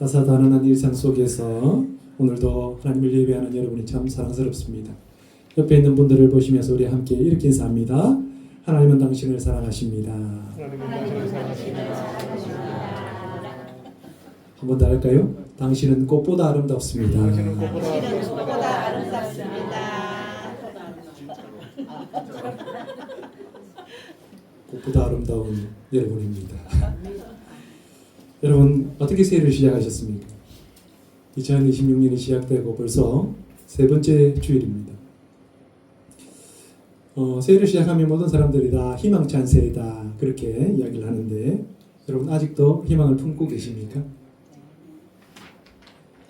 다사다난한 일상 속에서 오늘도 하나님을 예배하는 여러분이 참 사랑스럽습니다. 옆에 있는 분들을 보시면서 우리 함께 이렇게 인사합니다. 하나님은 당신을 사랑하십니다. 한 번 더 할까요? 당신은 꽃보다 아름답습니다. 꽃보다 아름다운 여러분입니다. 여러분 어떻게 새해를 시작하셨습니까? 2026년이 시작되고 벌써 세 번째 주일입니다. 새해를 시작하면 모든 사람들이 다 희망찬 새해다 그렇게 이야기를 하는데 여러분 아직도 희망을 품고 계십니까?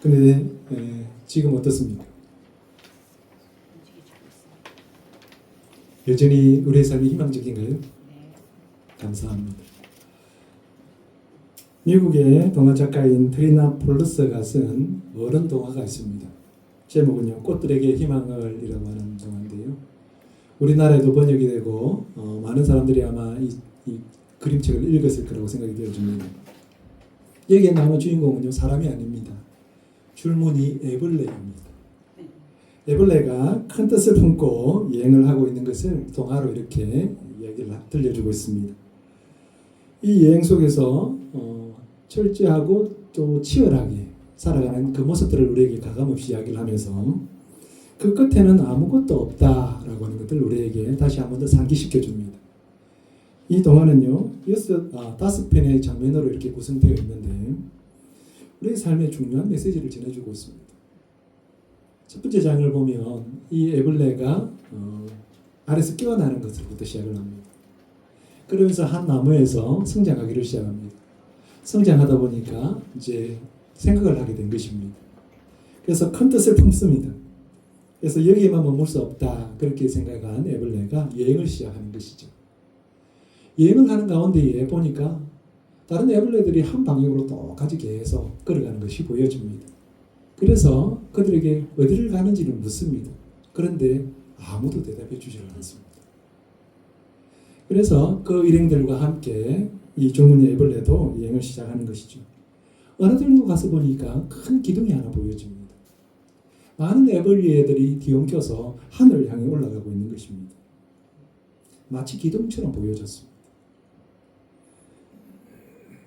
근데 지금 어떻습니까? 여전히 우리의 삶이 희망적인가요? 감사합니다. 미국의 동화 작가인 트리나 폴러스가 쓴 어른 동화가 있습니다. 제목은요 꽃들에게 희망을 이라고 하는 동화인데요. 우리나라에도 번역이 되고 많은 사람들이 아마 이 그림책을 읽었을 거라고 생각이 되어집니다. 여기에 나오는 주인공은요 사람이 아닙니다. 줄무늬 애벌레입니다. 애벌레가 큰 뜻을 품고 여행을 하고 있는 것을 동화로 이렇게 이야기를 들려주고 있습니다. 이 여행 속에서 철저하고 또 치열하게 살아가는 그 모습들을 우리에게 가감없이 이야기를 하면서 그 끝에는 아무것도 없다라고 하는 것들을 우리에게 다시 한 번 더 상기시켜 줍니다. 이 동화는요 5편의 장면으로 이렇게 구성되어 있는데 우리의 삶에 중요한 메시지를 전해주고 있습니다. 첫 번째 장을 보면 이 애벌레가 알에서 깨어나는 것부터 시작을 합니다. 그러면서 한 나무에서 성장하기를 시작합니다. 성장하다 보니까 이제 생각을 하게 된 것입니다. 그래서 큰 뜻을 품습니다. 그래서 여기에만 머물 수 없다 그렇게 생각한 애벌레가 여행을 시작하는 것이죠. 여행을 하는 가운데에 보니까 다른 애벌레들이 한 방향으로 똑같이 계속 걸어가는 것이 보여집니다. 그래서 그들에게 어디를 가는지를 묻습니다. 그런데 아무도 대답해 주지 않습니다. 그래서 그 일행들과 함께 이 줄무늬 애벌레도 여행을 시작하는 것이죠. 어느 정도 가서 보니까 큰 기둥이 하나 보여집니다. 많은 애벌레들이 뒤엉켜서 하늘을 향해 올라가고 있는 것입니다. 마치 기둥처럼 보여졌습니다.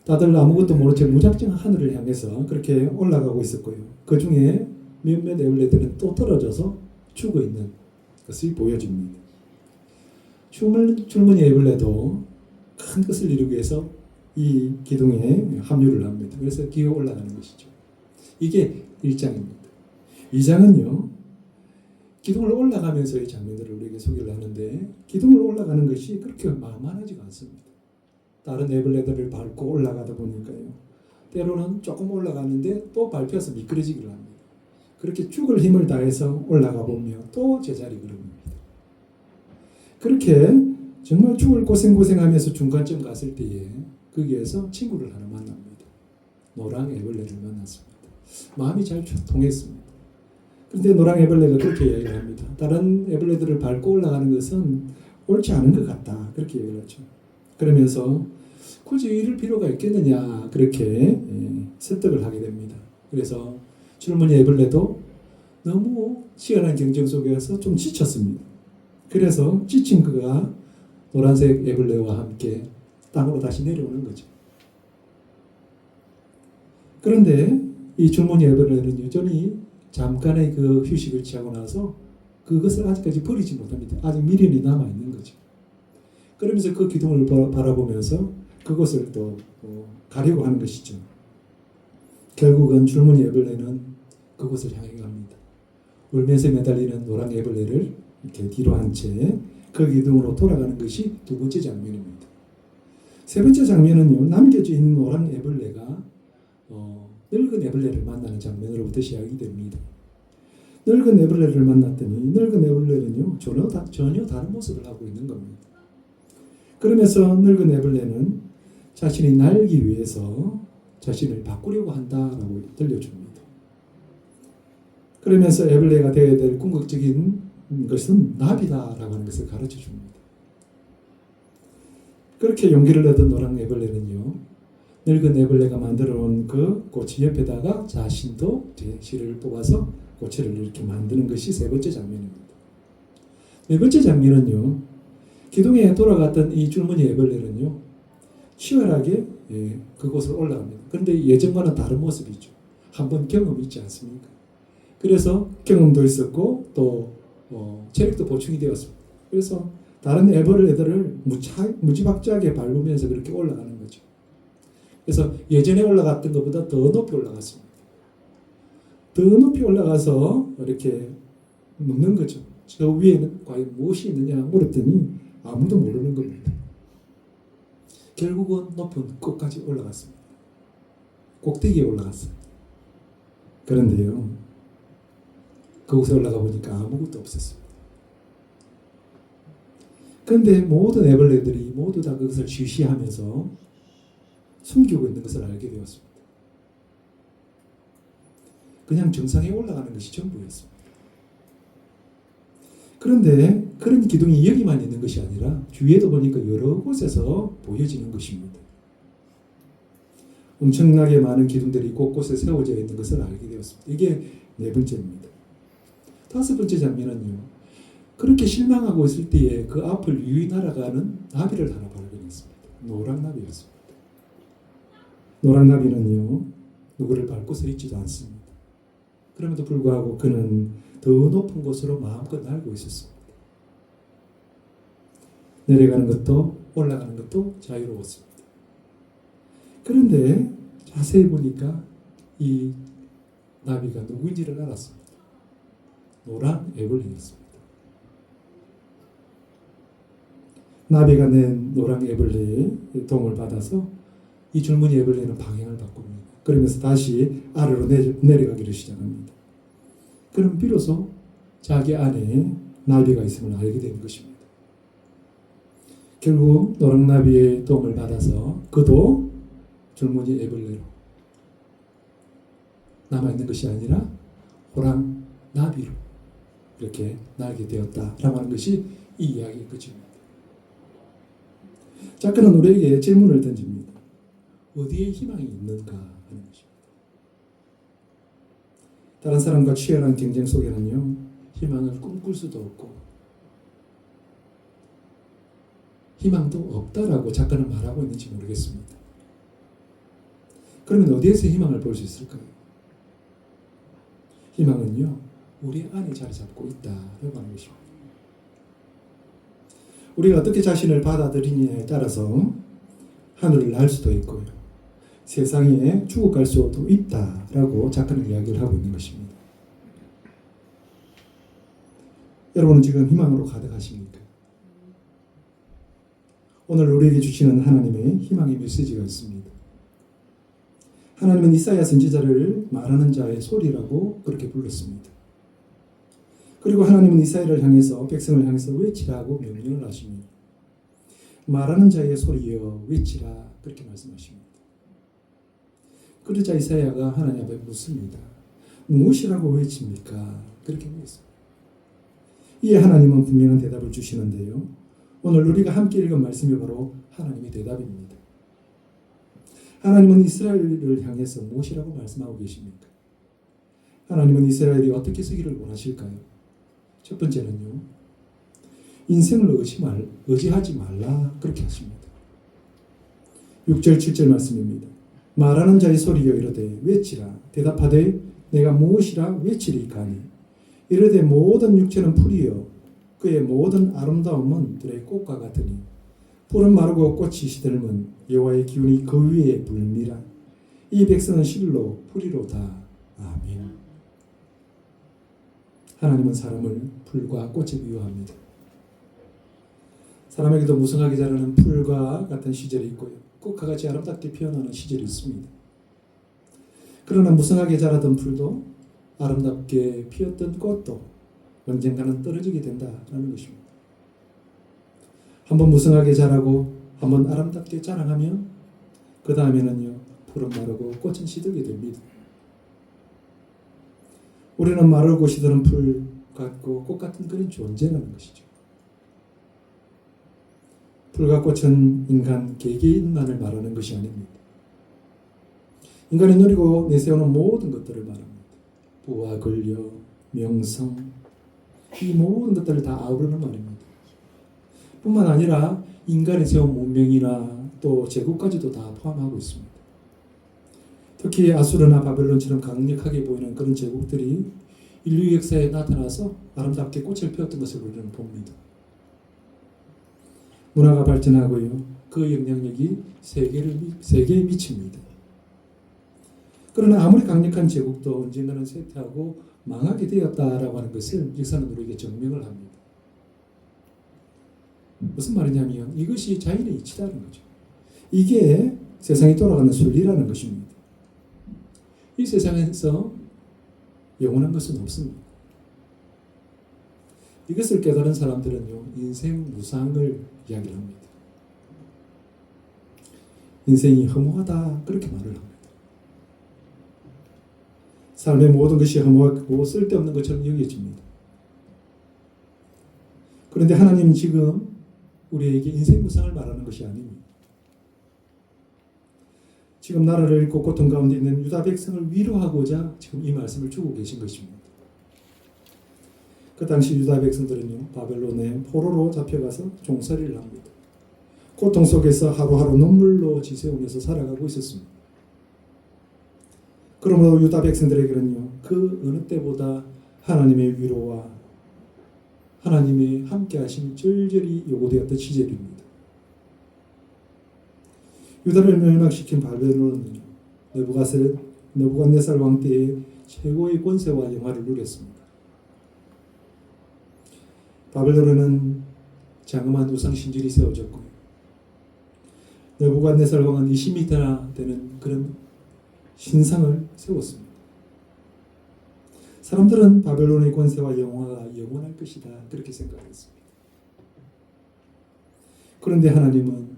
다들 아무것도 모른 채 무작정 하늘을 향해서 그렇게 올라가고 있었고요. 그 중에 몇몇 애벌레들은 또 떨어져서 죽어 있는 것이 보여집니다. 줄무늬 애벌레도 큰 것을 이루기 위해서 이 기둥에 합류를 합니다. 그래서 기어 올라가는 것이죠. 이게 1장입니다. 2장은요. 기둥을 올라가면서의 장면들을 우리에게 소개를 하는데 기둥을 올라가는 것이 그렇게 만만하지가 않습니다. 다른 애벌레들을 밟고 올라가다 보니까요. 때로는 조금 올라가는데 또 밟혀서 미끄러지기를 합니다. 그렇게 죽을 힘을 다해서 올라가 보며 또 제자리 걸음입니다. 그렇게 정말 죽을 고생하면서 중간쯤 갔을 때에 거기에서 친구를 하나 만납니다. 노랑 애벌레를 만났습니다. 마음이 잘 통했습니다. 그런데 노랑 애벌레가 그렇게 이야기를 합니다. 다른 애벌레들을 밟고 올라가는 것은 옳지 않은 것 같다. 그렇게 얘기를 하죠. 그러면서 굳이 이럴 필요가 있겠느냐 그렇게 설득을 하게 됩니다. 그래서 줄무늬 애벌레도 너무 치열한 경쟁 속에서 좀 지쳤습니다. 그래서 지친 그가 노란색 애벌레와 함께 땅으로 다시 내려오는 거죠. 그런데 이 줄무늬 애벌레는 여전히 잠깐의 그 휴식을 취하고 나서 그것을 아직까지 버리지 못합니다. 아직 미련이 남아있는 거죠. 그러면서 그 기둥을 바라보면서 그것을 또 가려고 하는 것이죠. 결국은 줄무늬 애벌레는 그곳을 향해 갑니다. 울면서 매달리는 노란 애벌레를 이렇게 뒤로 한 채 그 기둥으로 돌아가는 것이 두 번째 장면입니다. 세 번째 장면은요. 남겨져 있는 노란 애벌레가 늙은 애벌레를 만나는 장면으로부터 시작이 됩니다. 늙은 애벌레를 만났더니 늙은 애벌레는요. 전혀 다른 모습을 하고 있는 겁니다. 그러면서 늙은 애벌레는 자신이 날기 위해서 자신을 바꾸려고 한다라고 들려줍니다. 그러면서 애벌레가 되어야 될 궁극적인 것은 나비다라고 하는 것을 가르쳐 줍니다. 그렇게 용기를 얻은 노랑 애벌레는요. 늙은 애벌레가 만들어 놓은 그 꼬치 옆에다가 자신도 이제 실을 뽑아서 꼬치를 이렇게 만드는 것이 세 번째 장면입니다. 네 번째 장면은요, 기둥에 돌아갔던 이 줄무늬 애벌레는요, 치열하게 그곳을 올라갑니다. 그런데 예전과는 다른 모습이죠. 한번 경험이 있지 않습니까? 그래서 경험도 있었고 또 체력도 보충이 되었습니다. 그래서 다른 애벌레들을 무지막지하게 밟으면서 그렇게 올라가는 거죠. 그래서 예전에 올라갔던 것보다 더 높이 올라갔습니다. 더 높이 올라가서 이렇게 묻는 거죠. 저 위에는 과연 무엇이 있느냐 물었더니 아무도 모르는 겁니다. 결국은 높은 끝까지 올라갔습니다. 꼭대기에 올라갔어요. 그런데요, 그곳에 올라가 보니까 아무것도 없었습니다. 그런데 모든 애벌레들이 모두 다 그것을 주시하면서 숨기고 있는 것을 알게 되었습니다. 그냥 정상에 올라가는 것이 전부였습니다. 그런데 그런 기둥이 여기만 있는 것이 아니라 주위에도 보니까 여러 곳에서 보여지는 것입니다. 엄청나게 많은 기둥들이 곳곳에 세워져 있는 것을 알게 되었습니다. 이게 네 번째입니다. 다섯 번째 장면은요, 그렇게 실망하고 있을 때에 그 앞을 유유히 날아가는 나비를 하나 발견했습니다. 노랑나비였습니다. 노랑나비는요, 누구를 밟고 서 있지도 않습니다. 그럼에도 불구하고 그는 더 높은 곳으로 마음껏 날고 있었습니다. 내려가는 것도 올라가는 것도 자유로웠습니다. 그런데 자세히 보니까 이 나비가 누구인지를 알았습니다. 노랑 애벌레였습니다. 나비가 낸 노랑 애벌레의 도움을 받아서 이 줄무늬 애벌레는 방향을 바꿉니다. 그러면서 다시 아래로 내려가기를 시작합니다. 그럼 비로소 자기 안에 나비가 있음을 알게 된 것입니다. 결국 노랑나비의 도움을 받아서 그도 줄무늬 애벌레로 남아있는 것이 아니라 호랑나비로 이렇게 날게 되었다라고 하는 것이 이 이야기의 끝입니다. 작가는 우리에게 질문을 던집니다. 어디에 희망이 있는가 하는 것입니다. 다른 사람과 치열한 경쟁 속에는요, 희망을 꿈꿀 수도 없고 희망도 없다라고 작가는 말하고 있는지 모르겠습니다. 그러면 어디에서 희망을 볼 수 있을까요? 희망은요, 우리 안에 자리 잡고 있다라고 하는 것입니다. 우리가 어떻게 자신을 받아들이느냐에 따라서 하늘을 날 수도 있고요, 세상에 죽어갈 수도 있다라고 작가는 이야기를 하고 있는 것입니다. 여러분은 지금 희망으로 가득하십니까? 오늘 우리에게 주시는 하나님의 희망의 메시지가 있습니다. 하나님은 이사야 선지자를 말하는 자의 소리라고 그렇게 불렀습니다. 그리고 하나님은 이사야를 향해서, 백성을 향해서 외치라고 명령을 하십니다. 말하는 자의 소리여 외치라, 그렇게 말씀하십니다. 그러자 이사야가 하나님 앞에 묻습니다. 무엇이라고 외칩니까? 그렇게 묻습니다. 이에 하나님은 분명한 대답을 주시는데요, 오늘 우리가 함께 읽은 말씀이 바로 하나님의 대답입니다. 하나님은 이스라엘을 향해서 무엇이라고 말씀하고 계십니까? 하나님은 이스라엘이 어떻게 서기를 원하실까요? 첫 번째는요, 인생을 의지하지 말라, 그렇게 하십니다. 6절 7절 말씀입니다. 말하는 자의 소리여 이르되 외치라. 대답하되 내가 무엇이라 외치리까니. 이르되 모든 육체는 풀이요 그의 모든 아름다움은 들의 꽃과 같으니 푸른 마르고 꽃이 시들면 여호와의 기운이 그 위에 불미라. 이 백성은 실로 풀이로다. 아멘. 하나님은 사람을 풀과 꽃에 비유합니다. 사람에게도 무성하게 자라는 풀과 같은 시절이 있고요, 꽃과 같이 아름답게 피어나는 시절이 있습니다. 그러나 무성하게 자라던 풀도 아름답게 피었던 꽃도 언젠가는 떨어지게 된다라는 것입니다. 한번 무성하게 자라고 한번 아름답게 자라가면 그 다음에는요, 풀은 마르고 꽃은 시들게 됩니다. 우리는 마르고 시드는 풀 같고 꽃 같은 그런 존재라는 것이죠. 풀과 꽃은 인간 개개인만을 말하는 것이 아닙니다. 인간이 누리고 내세우는 모든 것들을 말합니다. 부와 권력, 명성, 이 모든 것들을 다 아우르는 말입니다. 뿐만 아니라 인간이 세운 문명이나 또 제국까지도 다 포함하고 있습니다. 특히 아수르나 바벨론처럼 강력하게 보이는 그런 제국들이 인류 역사에 나타나서 아름답게 꽃을 피웠던 것을 우리는 봅니다. 문화가 발전하고요. 그 영향력이 세계에 미칩니다. 그러나 아무리 강력한 제국도 언젠가는 쇠퇴하고 망하게 되었다라고 하는 것을 역사는 우리에게 증명을 합니다. 무슨 말이냐면 이것이 자연의 이치다는 거죠. 이게 세상이 돌아가는 순리라는 것입니다. 이 세상에서 영원한 것은 없습니다. 이것을 깨달은 사람들은요, 인생 무상을 이야기를 합니다. 인생이 허무하다 그렇게 말을 합니다. 삶의 모든 것이 허무하고 쓸데없는 것처럼 여겨집니다. 그런데 하나님은 지금 우리에게 인생 무상을 말하는 것이 아닙니다. 지금 나라를 잃고 고통 가운데 있는 유다 백성을 위로하고자 지금 이 말씀을 주고 계신 것입니다. 그 당시 유다 백성들은요, 바벨론의 포로로 잡혀가서 종살이를 합니다. 고통 속에서 하루하루 눈물로 지새우면서 살아가고 있었습니다. 그러므로 유다 백성들에게는요, 그 어느 때보다 하나님의 위로와 하나님의 함께하심이 절절히 요구되었던 시절입니다. 유다를 멸망시킨 바벨론은 느부갓네살 왕 때의 최고의 권세와 영화를 누렸습니다. 바벨론에는 장엄한 우상 신전이 세워졌고요. 느부갓네살 왕은 20m나 되는 그런 신상을 세웠습니다. 사람들은 바벨론의 권세와 영화가 영원할 것이다 그렇게 생각했습니다. 그런데 하나님은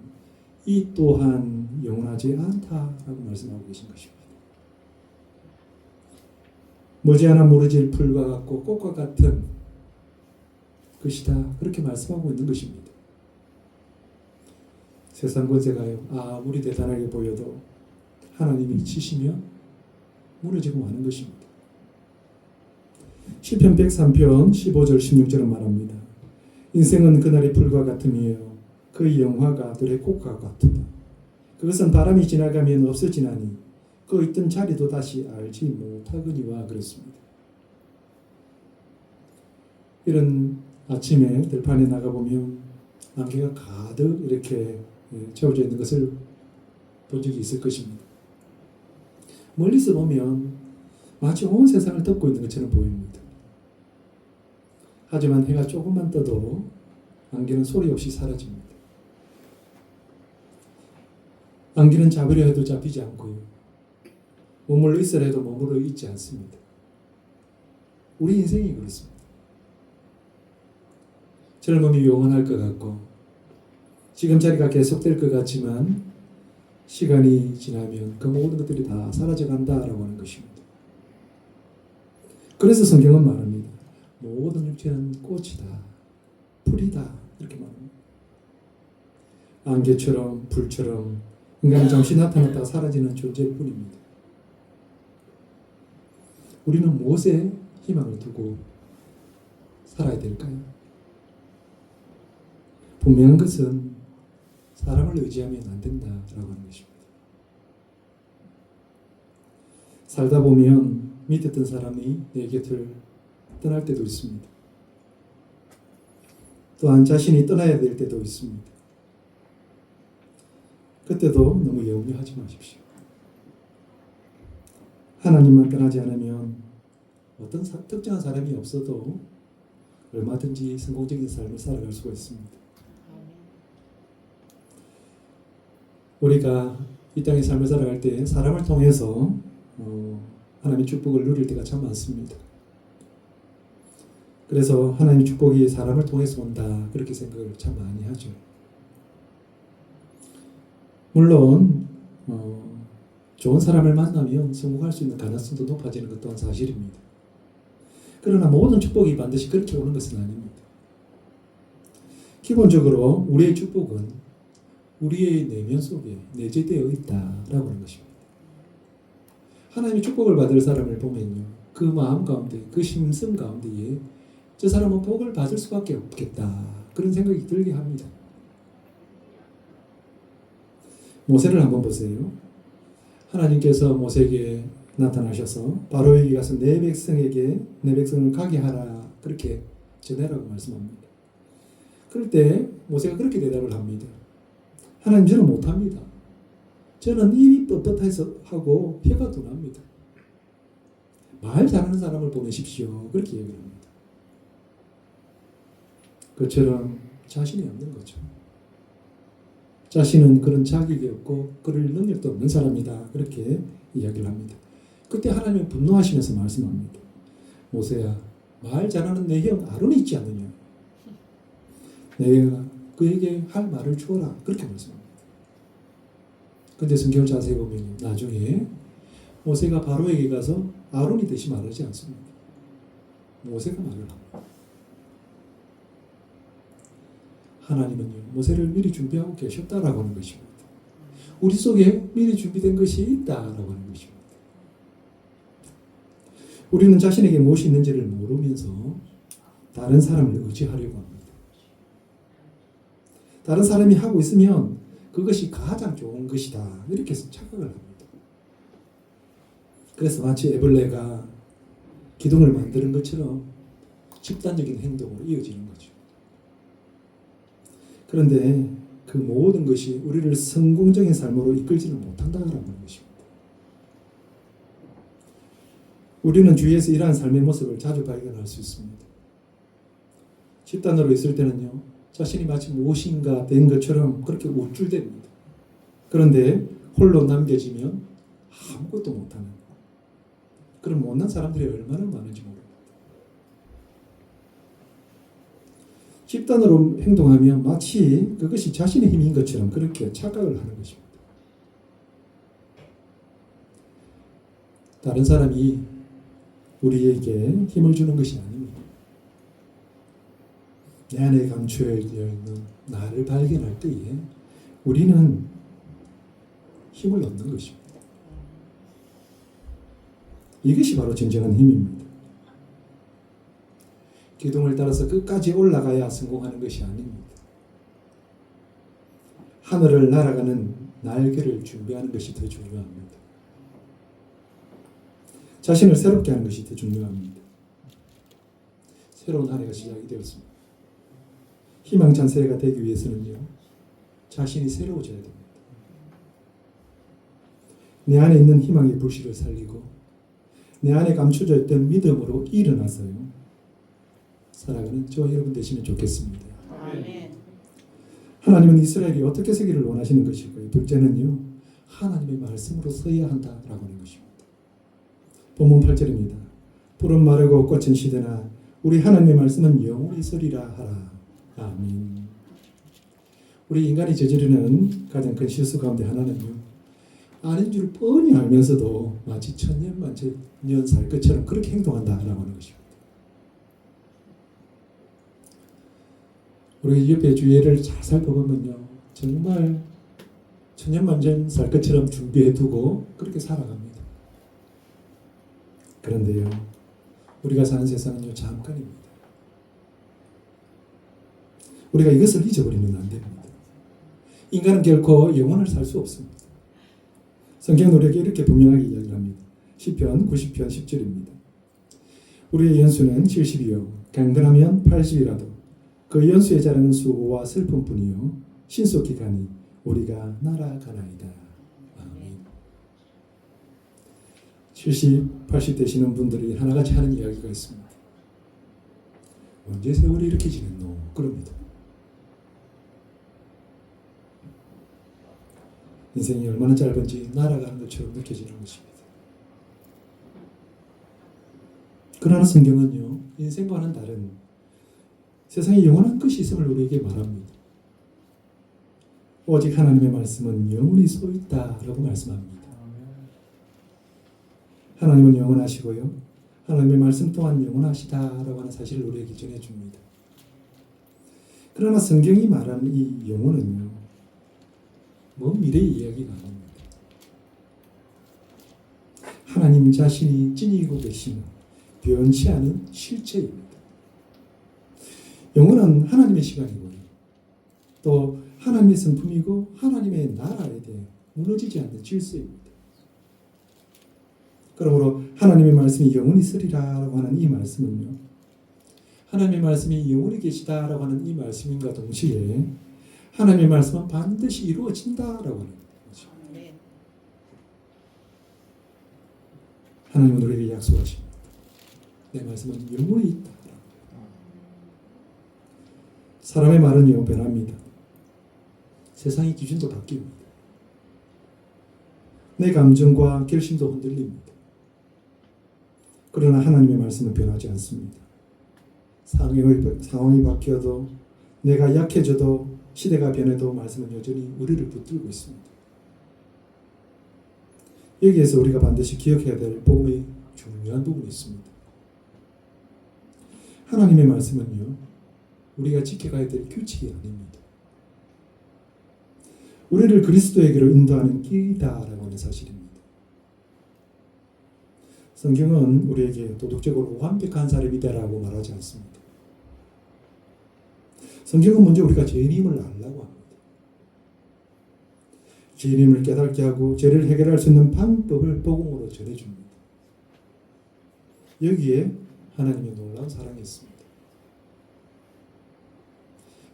이 또한 영원하지 않다라고 말씀하고 계신 것입니다. 머지않아 무너질 풀과 같고 꽃과 같은 것이다 그렇게 말씀하고 있는 것입니다. 세상 권세가요, 아무리 대단하게 보여도 하나님이 치시면 무너지고 마는 것입니다. 시편 103편 15절 16절은 말합니다. 인생은 그날의 풀과 같으며 그의 영화가 들의 꽃과 같으다. 그것은 바람이 지나가면 없어지나니 그 있던 자리도 다시 알지 못하거니와 그렇습니다. 이런 아침에 들판에 나가보면 안개가 가득 이렇게 채워져 있는 것을 본 적이 있을 것입니다. 멀리서 보면 마치 온 세상을 덮고 있는 것처럼 보입니다. 하지만 해가 조금만 떠도 안개는 소리 없이 사라집니다. 안개는 잡으려 해도 잡히지 않고요. 머물러 있으려 해도 머물러 있지 않습니다. 우리 인생이 그렇습니다. 젊음이 영원할 것 같고 지금 자리가 계속될 것 같지만 시간이 지나면 그 모든 것들이 다 사라져간다라고 하는 것입니다. 그래서 성경은 말합니다. 모든 육체는 꽃이다, 풀이다 이렇게 말합니다. 안개처럼 불처럼 인간은 잠시 나타났다가 사라지는 존재일 뿐입니다. 우리는 무엇에 희망을 두고 살아야 될까요? 분명한 것은 사람을 의지하면 안 된다라고 하는 것입니다. 살다 보면 믿었던 사람이 내 곁을 떠날 때도 있습니다. 또한 자신이 떠나야 될 때도 있습니다. 그때도 너무 염려하지 마십시오. 하나님만 떠나지 않으면 어떤 특정한 사람이 없어도 얼마든지 성공적인 삶을 살아갈 수가 있습니다. 우리가 이 땅의 삶을 살아갈 때 사람을 통해서 하나님의 축복을 누릴 때가 참 많습니다. 그래서 하나님의 축복이 사람을 통해서 온다 그렇게 생각을 참 많이 하죠. 물론 좋은 사람을 만나면 성공할 수 있는 가능성도 높아지는 것 또한 사실입니다. 그러나 모든 축복이 반드시 그렇게 오는 것은 아닙니다. 기본적으로 우리의 축복은 우리의 내면 속에 내재되어 있다라고 하는 것입니다. 하나님의 축복을 받을 사람을 보면요, 그 마음 가운데, 그 심성 가운데에 저 사람은 복을 받을 수밖에 없겠다, 그런 생각이 들게 합니다. 모세를 한번 보세요. 하나님께서 모세에게 나타나셔서 바로에게 가서 내 백성을 가게 하라, 그렇게 전해라고 말씀합니다. 그럴 때 모세가 그렇게 대답을 합니다. 하나님, 저는 못합니다. 저는 입이 뻣뻣해서 하고 혀가 둔합니다. 말 잘하는 사람을 보내십시오, 그렇게 얘기를 합니다. 그처럼 자신이 없는 거죠. 자신은 그런 자격이 없고 그럴 능력도 없는 사람이다, 그렇게 이야기를 합니다. 그때 하나님은 분노하시면서 말씀합니다. 모세야, 말 잘하는 내 형 아론이 있지 않느냐? 내가 그에게 할 말을 주어라, 그렇게 말씀합니다. 근데 성경을 자세히 보면 나중에 모세가 바로에게 가서 아론이 대신 말하지 않습니다. 모세가 말을 합니다. 하나님은요, 모세를 미리 준비하고 계셨다라고 하는 것입니다. 우리 속에 미리 준비된 것이 있다라고 하는 것입니다. 우리는 자신에게 무엇이 있는지를 모르면서 다른 사람을 의지하려고 합니다. 다른 사람이 하고 있으면 그것이 가장 좋은 것이다, 이렇게 착각을 합니다. 그래서 마치 애벌레가 기둥을 만드는 것처럼 집단적인 행동으로 이어지는 거죠. 그런데 그 모든 것이 우리를 성공적인 삶으로 이끌지는 못한다는 것입니다. 우리는 주위에서 이러한 삶의 모습을 자주 발견할 수 있습니다. 집단으로 있을 때는요, 자신이 마치 무엇인가 된 것처럼 그렇게 우쭐댑니다. 그런데 홀로 남겨지면 아무것도 못하는 그런 못난 사람들이 얼마나 많은지 모릅니다. 집단으로 행동하면 마치 그것이 자신의 힘인 것처럼 그렇게 착각을 하는 것입니다. 다른 사람이 우리에게 힘을 주는 것이 아닙니다. 내 안에 감추어 있는 나를 발견할 때에 우리는 힘을 얻는 것입니다. 이것이 바로 진정한 힘입니다. 기둥을 따라서 끝까지 올라가야 성공하는 것이 아닙니다. 하늘을 날아가는 날개를 준비하는 것이 더 중요합니다. 자신을 새롭게 하는 것이 더 중요합니다. 새로운 한 해가 시작이 되었습니다. 희망찬 새해가 되기 위해서는요, 자신이 새로워져야 됩니다. 내 안에 있는 희망의 불씨를 살리고 내 안에 감춰져 있던 믿음으로 일어나서요, 살아가는 저와 여러분 되시면 좋겠습니다. 아멘. 하나님은 이스라엘이 어떻게 서기를 원하시는 것일까요? 둘째는요, 하나님의 말씀으로 서야 한다라고 하는 것입니다. 본문 8절입니다. 푸른 마르고 꽃은 시드나 우리 하나님의 말씀은 영원히 서리라 하라. 아멘. 우리 인간이 저지르는 가장 큰 실수 가운데 하나는요, 아닌 줄 뻔히 알면서도 마치 천년만년 살 것처럼 그렇게 행동한다라고 하는 것입니다. 우리 옆에 주위를 잘 살펴보면요, 정말 천년만년 살 것처럼 준비해두고 그렇게 살아갑니다. 그런데요, 우리가 사는 세상은요, 잠깐입니다. 우리가 이것을 잊어버리면 안 됩니다. 인간은 결코 영원을 살 수 없습니다. 성경은 우리에게 이렇게 분명하게 이야기합니다. 시편 90편 10절입니다. 우리의 연수는 70이요 강건하면 80이라도 그 연수에 자라는 수고와 슬픔뿐이요 신속히 가니 우리가 날아가나이다. 아멘. 70, 80 되시는 분들이 하나같이 하는 이야기가 있습니다. 언제 세월이 이렇게 지냈노? 그럽니다. 인생이 얼마나 짧은지 날아가는 것처럼 느껴지는 것입니다. 그러나 성경은요, 인생과는 다른 세상에 영원한 것이 있음을 우리에게 말합니다. 오직 하나님의 말씀은 영원히 서 있다라고 말씀합니다. 하나님은 영원하시고요, 하나님의 말씀 또한 영원하시다라고 하는 사실을 우리에게 전해줍니다. 그러나 성경이 말하는 이 영혼은요, 먼 미래의 이야기가 아닙니다. 하나님 자신이 지니고 계시는 변치 않은 실체입니다. 영혼은 하나님의 시간이고요. 또 하나님의 성품이고 하나님의 나라에 대해 무너지지 않는 질서입니다. 그러므로 하나님의 말씀이 영원히 있으리라고 하는 이 말씀은요, 하나님의 말씀이 영원히 계시다라고 하는 이 말씀인가 동시에 하나님의 말씀은 반드시 이루어진다라고 하는 거죠. 하나님은 우리에게 약속하십니다. 내 말씀은 영원히 있다. 사람의 말은요, 변합니다. 세상의 기준도 바뀝니다. 내 감정과 결심도 흔들립니다. 그러나 하나님의 말씀은 변하지 않습니다. 상황이 바뀌어도, 내가 약해져도, 시대가 변해도 말씀은 여전히 우리를 붙들고 있습니다. 여기에서 우리가 반드시 기억해야 될 복음의 중요한 부분이 있습니다. 하나님의 말씀은요, 우리가 지켜가야 될 규칙이 아닙니다. 우리를 그리스도에게로 인도하는 길이다라고 하는 사실입니다. 성경은 우리에게 도덕적으로 완벽한 사람이다라고 말하지 않습니다. 성경은 먼저 우리가 죄인임을 알라고 합니다. 죄인임을 깨닫게 하고 죄를 해결할 수 있는 방법을 복음으로 전해줍니다. 여기에 하나님의 놀라운 사랑이 있습니다.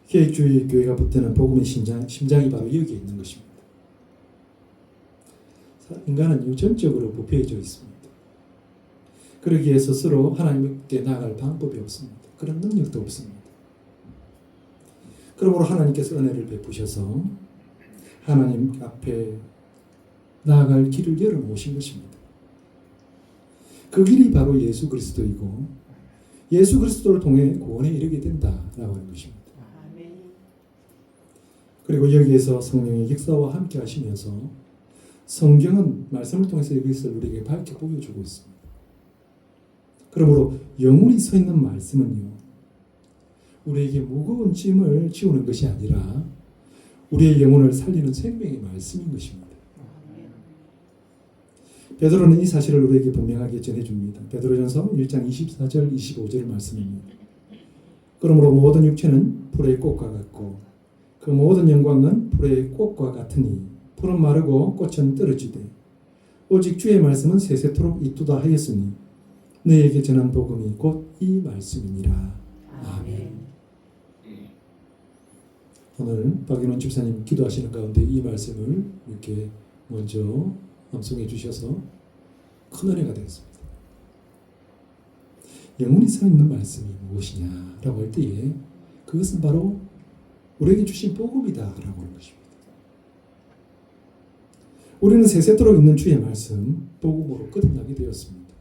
계획주의 교회가 붙드는 복음의 심장이 바로 여기에 있는 것입니다. 인간은 유전적으로 부패해져 있습니다. 그러기에 스스로 하나님께 나아갈 방법이 없습니다. 그런 능력도 없습니다. 그러므로 하나님께서 은혜를 베푸셔서 하나님 앞에 나아갈 길을 열어놓으신 것입니다. 그 길이 바로 예수 그리스도이고 예수 그리스도를 통해 구원에 이르게 된다라고 하는 것입니다. 그리고 여기에서 성령의 역사와 함께 하시면서 성경은 말씀을 통해서 이것을 우리에게 밝게 보여주고 있습니다. 그러므로 영원히 서 있는 말씀은요, 우리에게 무거운 짐을 지우는 것이 아니라 우리의 영혼을 살리는 생명의 말씀인 것입니다. 베드로는 이 사실을 우리에게 분명하게 전해줍니다. 베드로전서 1장 24절 25절 말씀입니다. 그러므로 모든 육체는 풀의 꽃과 같고 그 모든 영광은 풀의 꽃과 같으니 풀은 마르고 꽃은 떨어지되 오직 주의 말씀은 세세토록 있도다 하였으니 너희에게 전한 복음이 곧 이 말씀이니라. 아멘. 오늘 박윤원 집사님 기도하시는 가운데 이 말씀을 이렇게 먼저 암송해 주셔서 큰 은혜가 되었습니다. 영원히 서 있는 말씀이 무엇이냐라고 할 때에 그것은 바로 우리에게 주신 복음이다라고 하는 것입니다. 우리는 세세토록 있는 주의 말씀, 복음으로 거듭나게 되었습니다.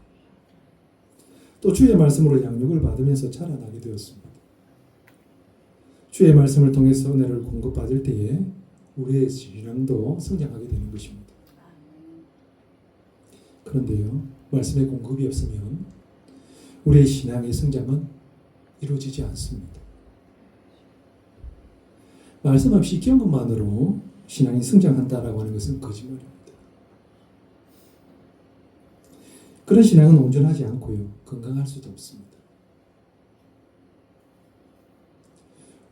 또 주의 말씀으로 양육을 받으면서 자라나게 되었습니다. 주의 말씀을 통해서 은혜를 공급받을 때에 우리의 신앙도 성장하게 되는 것입니다. 그런데요, 말씀의 공급이 없으면 우리의 신앙의 성장은 이루어지지 않습니다. 말씀 없이 경험만으로 신앙이 성장한다라고 하는 것은 거짓말입니다. 그런 신앙은 온전하지 않고요, 건강할 수도 없습니다.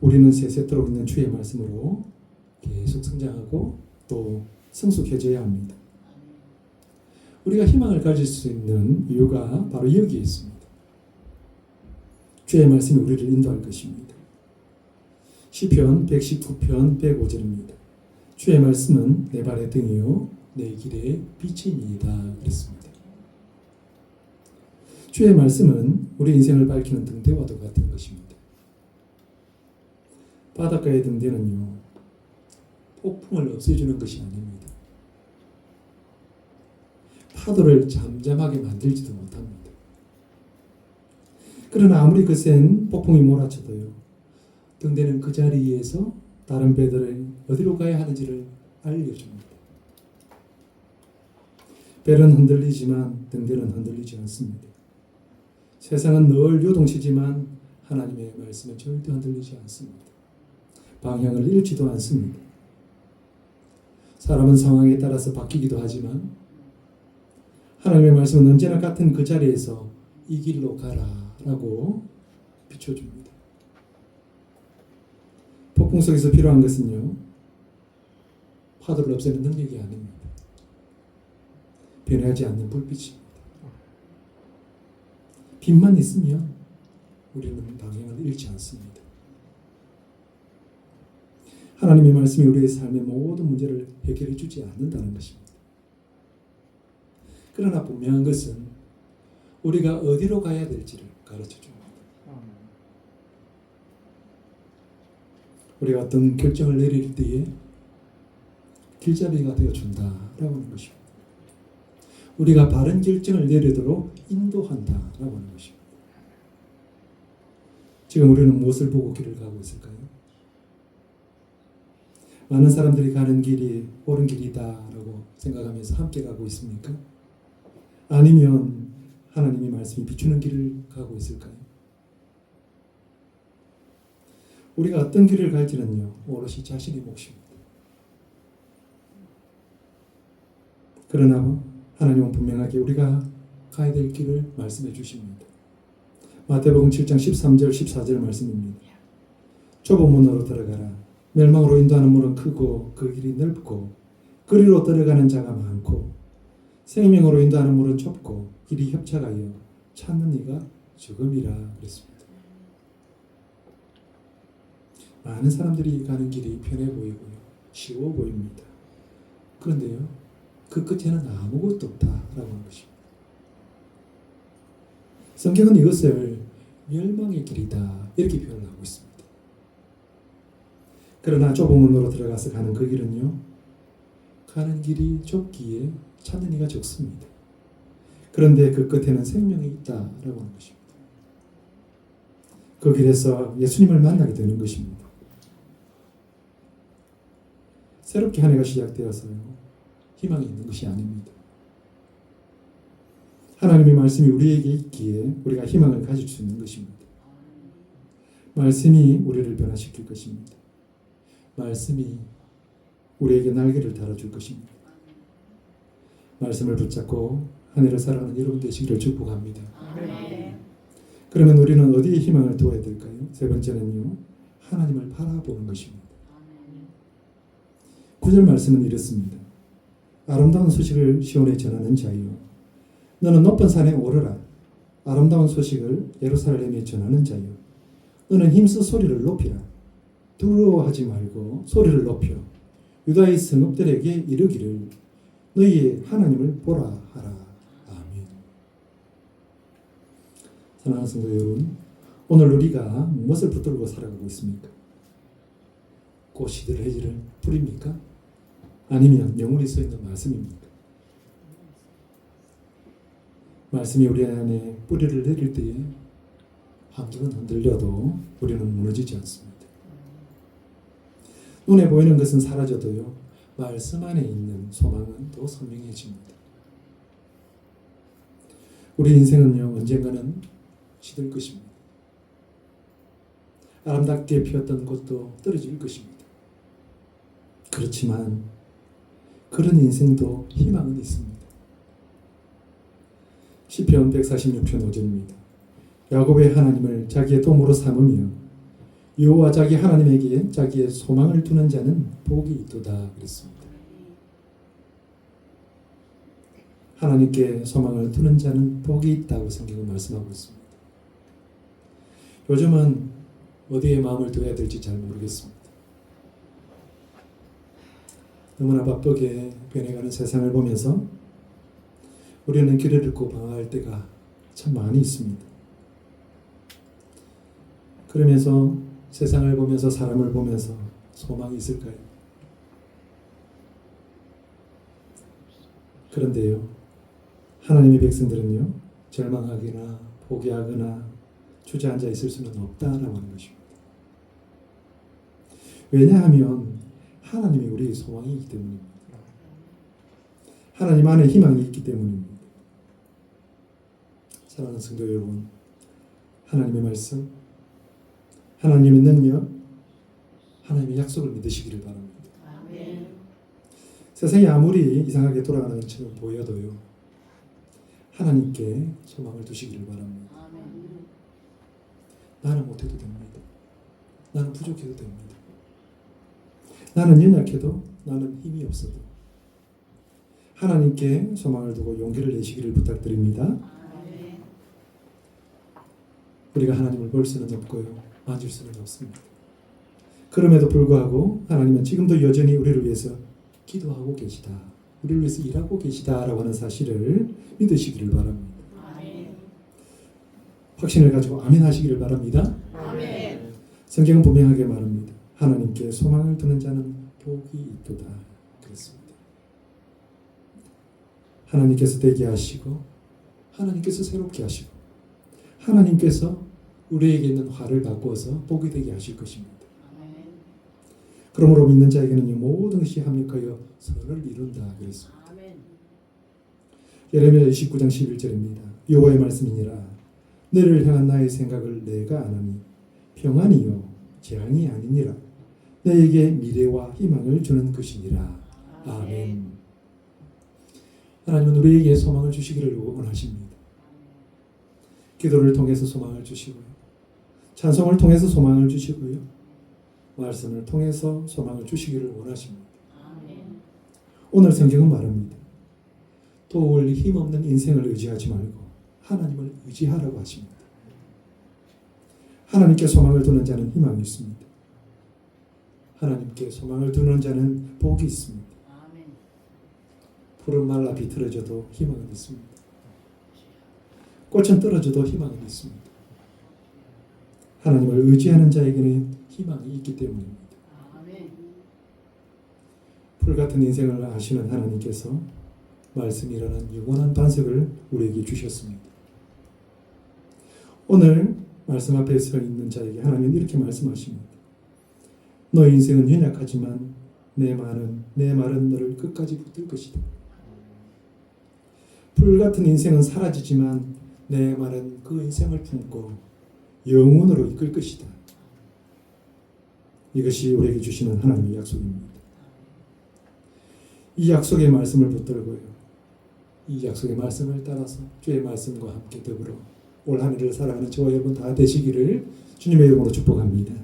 우리는 세세토록 있는 주의 말씀으로 계속 성장하고 또 성숙해져야 합니다. 우리가 희망을 가질 수 있는 이유가 바로 여기에 있습니다. 주의 말씀이 우리를 인도할 것입니다. 시편 119편 105절입니다. 주의 말씀은 내 발의 등이요 내 길의 빛이니이다 그랬습니다. 주의 말씀은 우리 인생을 밝히는 등대와도 같은 것입니다. 바닷가의 등대는요, 폭풍을 없애주는 것이 아닙니다. 파도를 잠잠하게 만들지도 못합니다. 그러나 아무리 거센 폭풍이 몰아쳐도요, 등대는 그 자리에서 다른 배들을 어디로 가야 하는지를 알려줍니다. 배는 흔들리지만 등대는 흔들리지 않습니다. 세상은 늘 요동치지만 하나님의 말씀은 절대 흔들리지 않습니다. 방향을 잃지도 않습니다. 사람은 상황에 따라서 바뀌기도 하지만 하나님의 말씀은 언제나 같은 그 자리에서 이 길로 가라라고 비춰줍니다. 폭풍 속에서 필요한 것은요, 파도를 없애는 능력이 아닙니다. 변하지 않는 불빛입니다. 빛만 있으면 우리는 방향을 잃지 않습니다. 하나님의 말씀이 우리의 삶의 모든 문제를 해결해 주지 않는다는 것입니다. 그러나 분명한 것은 우리가 어디로 가야 될지를 가르쳐 줍니다. 우리가 어떤 결정을 내릴 때에 길잡이가 되어준다라고 하는 것입니다. 우리가 바른 결정을 내리도록 인도한다라고 하는 것입니다. 지금 우리는 무엇을 보고 길을 가고 있을까요? 많은 사람들이 가는 길이 옳은 길이다라고 생각하면서 함께 가고 있습니까? 아니면 하나님의 말씀이 비추는 길을 가고 있을까요? 우리가 어떤 길을 갈지는요, 오롯이 자신의 몫입니다. 그러나 하나님은 분명하게 우리가 가야 될 길을 말씀해 주십니다. 마태복음 7장 13절 14절 말씀입니다. 좁은 문으로 들어가라. 멸망으로 인도하는 문은 크고 그 길이 넓고 그리로 들어가는 자가 많고 생명으로 인도하는 문은 좁고 길이 협착하여 찾는 이가 적음이라 그랬습니다. 많은 사람들이 가는 길이 편해 보이고요, 쉬워 보입니다. 그런데요, 그 끝에는 아무것도 없다라고 하는 것입니다. 성경은 이것을 멸망의 길이다 이렇게 표현을 하고 있습니다. 그러나 좁은 문으로 들어가서 가는 그 길은요, 가는 길이 좁기에 찾는 이가 적습니다. 그런데 그 끝에는 생명이 있다라고 하는 것입니다. 그 길에서 예수님을 만나게 되는 것입니다. 새롭게 한 해가 시작되어서요, 희망이 있는 것이 아닙니다. 하나님의 말씀이 우리에게 있기에 우리가 희망을 가질 수 있는 것입니다. 말씀이 우리를 변화시킬 것입니다. 말씀이 우리에게 날개를 달아줄 것입니다. 말씀을 붙잡고 한 해를 살아가는 여러분 되시기를 축복합니다. 그러면 우리는 어디에 희망을 두어야 될까요? 세 번째는요, 하나님을 바라보는 것입니다. 9절 말씀은 이렇습니다. 아름다운 소식을 시온에 전하는 자여, 너는 높은 산에 오르라. 아름다운 소식을 예루살렘에 전하는 자여, 너는 힘써 소리를 높이라. 두려워하지 말고 소리를 높여 유다의 성읍들에게 이르기를 너희의 하나님을 보라 하라. 아멘. 사랑하는 성도 여러분, 오늘 우리가 무엇을 붙들고 살아가고 있습니까? 꽃이 들해지를 뿌립니까? 아니면 영원히 써있는 말씀입니까? 말씀이 우리 안에 뿌리를 내릴 때에 환경은 흔들려도 우리는 무너지지 않습니다. 눈에 보이는 것은 사라져도요, 말씀 안에 있는 소망은 더 선명해집니다. 우리 인생은요, 언젠가는 시들 것입니다. 아름답게 피었던 꽃도 떨어질 것입니다. 그렇지만 그런 인생도 희망은 있습니다. 시편 146편 5절입니다. 야곱의 하나님을 자기의 도움으로 삼으며 여호와 자기 하나님에게 자기의 소망을 두는 자는 복이 있도다 그랬습니다. 하나님께 소망을 두는 자는 복이 있다고 성경은 말씀하고 있습니다. 요즘은 어디에 마음을 둬야 될지 잘 모르겠습니다. 너무나 바쁘게 변해가는 세상을 보면서 우리는 길을 잃고 방황할 때가 참 많이 있습니다. 그러면서 세상을 보면서 사람을 보면서 소망이 있을까요? 그런데요, 하나님의 백성들은요, 절망하거나 포기하거나 주저앉아 있을 수는 없다라고 하는 것입니다. 왜냐하면 하나님이 우리의 소망이기 때문입니다. 하나님 안에 희망이 있기 때문입니다. 사랑하는 성도 여러분, 하나님의 말씀, 하나님의 능력, 하나님의 약속을 믿으시기를 바랍니다. 아멘. 세상이 아무리 이상하게 돌아가는 것처럼 보여도요, 하나님께 소망을 두시기를 바랍니다. 나는 못해도 됩니다. 나는 부족해도 됩니다. 나는 연약해도, 나는 힘이 없어도 하나님께 소망을 두고 용기를 내시기를 부탁드립니다. 우리가 하나님을 볼 수는 없고요, 만질 수는 없습니다. 그럼에도 불구하고 하나님은 지금도 여전히 우리를 위해서 기도하고 계시다, 우리를 위해서 일하고 계시다라고 하는 사실을 믿으시기를 바랍니다. 확신을 가지고 아멘 하시기를 바랍니다. 성경은 분명하게 말합니다. 하나님께 소망을 두는 자는 복이 있도다 그랬습니다. 하나님께서 되게 하시고, 하나님께서 새롭게 하시고, 하나님께서 우리에게 있는 화를 바꾸어서 복이 되게 하실 것입니다. 그러므로 믿는 자에게는 모든 것이 합력하여 선을 이룬다 그랬습니다. 예레미야 29장 11절입니다. 여호와의 말씀이니라. 너를 향한 나의 생각을 내가 아나니 평안이요 재앙이 아니니라. 너에게 미래와 희망을 주는 것이니라. 아멘. 하나님은 우리에게 소망을 주시기를 원하십니다. 기도를 통해서 소망을 주시고요, 찬송을 통해서 소망을 주시고요, 말씀을 통해서 소망을 주시기를 원하십니다. 오늘 성경은 말합니다. 도울 힘없는 인생을 의지하지 말고 하나님을 의지하라고 하십니다. 하나님께 소망을 두는 자는 희망이 있습니다. 하나님께 소망을 두는 자는 복이 있습니다. 푸른 말라 비틀어져도 희망은 있습니다. 꽃은 떨어져도 희망은 있습니다. 하나님을 의지하는 자에게는 희망이 있기 때문입니다. 풀같은 인생을 아시는 하나님께서 말씀이라는 영원한 반석을 우리에게 주셨습니다. 오늘 말씀 앞에 서 있는 자에게 하나님은 이렇게 말씀하십니다. 너의 인생은 연약하지만 내 말은 너를 끝까지 붙들 것이다. 풀같은 인생은 사라지지만 내 말은 그 인생을 품고 영원으로 이끌 것이다. 이것이 우리에게 주시는 하나님의 약속입니다. 이 약속의 말씀을 붙들고요, 이 약속의 말씀을 따라서 주의 말씀과 함께 더불어 올 한 해를 살아가는 저와 여러분 다 되시기를 주님의 이름으로 축복합니다.